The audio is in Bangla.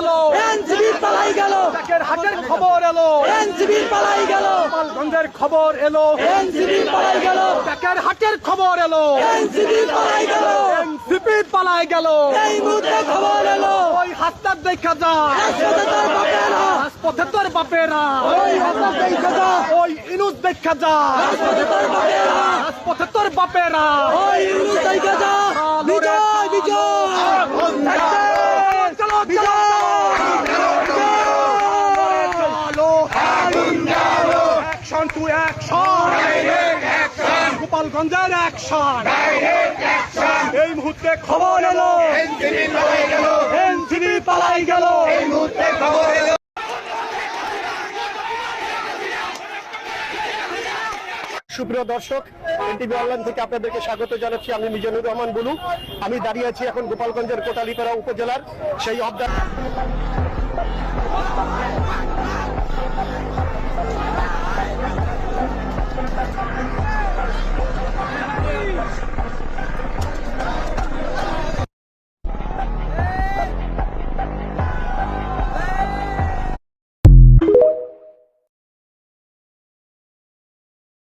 গেল, এনসিপি পালাই গেল, হাটের খবর এলো, এনসিপি পালাই গেল, গোপালগঞ্জের খবর এলো, এনসিপি পালাই গেল, হাটের খবর এলো, এনসিপি পালাই গেল, এনসিপি পালাই গেল। এই মুহূর্তে খবর এলো, ওই হাতটার দেখা যা, রাজপথে তোর বাপেরা, রাজপথে তোর বাপেরা, ওই হাতটার দেখা যা, ওই ইনুস দেখা যা, রাজপথে তোর বাপেরা, রাজপথে তোর বাপেরা, ওই ইউনুস দেখা যা, বিজয় বিজয় চলো বিজয় অ্যাকশন টু অ্যাকশন, গোপালগঞ্জের অ্যাকশন, এই মুহূর্তে খবর এলো, এনসিপি পালাই গেল, এই মুহূর্তে খবর এলো। সুপ্রিয় দর্শক, এনটিভি অনলাইন থেকে আপনাদেরকে স্বাগত জানাচ্ছি। আমি মিজানুর রহমান বুলু। আমি দাঁড়িয়ে আছি এখন গোপালগঞ্জের কোটালীপাড়া উপজেলার সেই